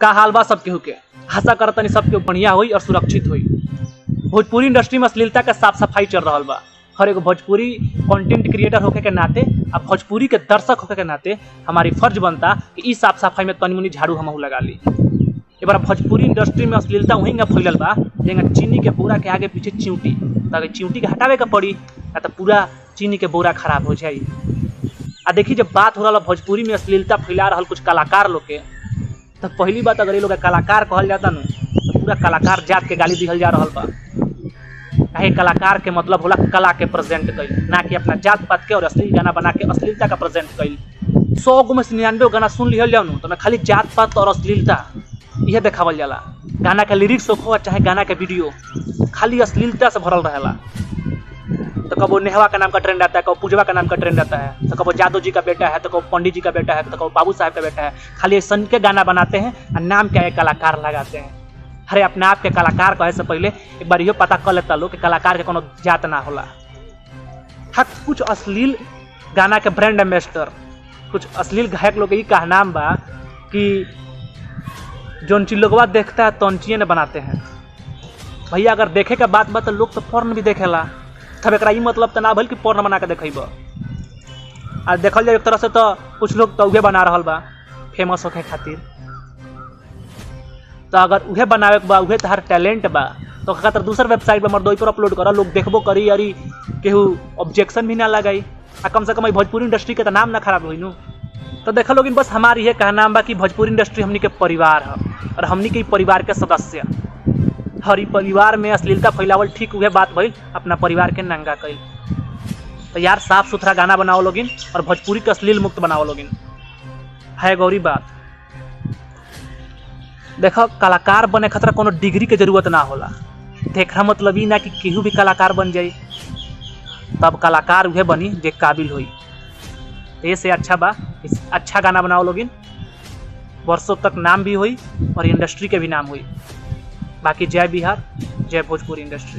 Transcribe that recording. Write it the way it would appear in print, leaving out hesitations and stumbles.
का हाल बा सब केहू के। आशा करत तनी सब केहू बढ़िया होई और सुरक्षित होई। भोजपुरी इंडस्ट्री में अश्लीलता के साफ सफाई चल रहा बा। हर एगो भोजपुरी कंटेंट क्रिएटर होके के नाते और भोजपुरी के दर्शक होके के नाते हमारी फर्ज बनता कि इस साफ सफाई में तनी मुनी झाड़ू हमहू लगा ली। एक बार भोजपुरी इंडस्ट्री में अश्लीलता वहीं फैलल बा जेंगा चीनी के बोरा के आगे पीछे चिंटी, तो चिंटी के हटावे के पड़ी या तो पूरा चीनी के बोरा खराब हो जाए। आ देखी जब बात हो रहा भोजपुरी में अश्लीलता फैला रहा कुछ कलाकार लोग के, तो पहली बात अगर ये लोग कलाकार कहल जाता न तो पूरा कलाकार जात के गाली दिहल जा रहा बा। काहे कलाकार के मतलब होला कला के प्रेजेंट कईल, ना कि अपना जात पात के और अश्लील गाना बना के अश्लीलता का प्रेजेंट कईल। 100 गो में 99 गाना सुन लिहल जाओ न तो मैं खाली जात पात और अश्लीलता यह देखावल जाला। गाना के लिरिक्स हो चाहे गाना के वीडियो खाली अश्लीलता से भरल रहेला। तो कबो नेहवा का नाम का ट्रेंड आता है, कबो पूजवा का नाम का ट्रेंड आता है, तो कबो जादव जी का बेटा है, तो कबो पंडित जी का बेटा है, तो कबो बाबू साहब का बेटा है। खाली ऐसा के गाना बनाते हैं और नाम क्या है कलाकार लगाते हैं। अरे अपने आप के कलाकार कहे से पहले एक बार यो पता कर लेता लो कि कलाकार के कोनो जात ना होला। हाँ कुछ अश्लील गाना के ब्रांड एम्बेसडर, कुछ अश्लील गायक लोग का नाम बा कि जोन चीज लोगवा देखता है तौनचिए ने बनाते हैं। भैया अगर देखे का बात तो लोग तो पोर्न भी देखेला, तब एक मतलब तो ना भल कि पोर्न बना के देखेब। आ देखल जाए एक तरह से तो कुछ लोग तो उहे बना रहा बा फेमस होके खातिर। तो अगर उहे बनावे के बा उहे तहार टैलेंट बा तो खातिर दूसर वेबसाइट पर मर्दोई पर अपलोड करा, लोग देखबो करी अरी केहू ऑब्जेक्शन भी ना लगाई। आ कम से कम भोजपुरी इंडस्ट्री के तो नाम ना खराब हुई। तो देखा लोग बस हमारी ये कहना बा कि भोजपुरी इंडस्ट्री हमनी के परिवार है और हमनी के परिवार के सदस्य। हर परिवार में अश्लीलता फैलावल ठीक उहे बात भइल अपना परिवार के नंगा कईल। तो यार साफ सुथरा गाना बनाओ लोगिन और भोजपुरी के अश्लील मुक्त बनाओ लोगिन है गौरी बात। देखो कलाकार बने खतरा कोनो डिग्री के जरूरत ना होला। देखा मतलब ही ना कि केहू भी कलाकार बन जाए, तब कलाकार उहे बनी जे काबिल होई। ऐसे अच्छा बा अच्छा गाना बनाओ लोगिन, वर्षों तक नाम भी हुई और इंडस्ट्री के भी नाम हुई। बाकी जय बिहार, जय भोजपुरी इंडस्ट्री।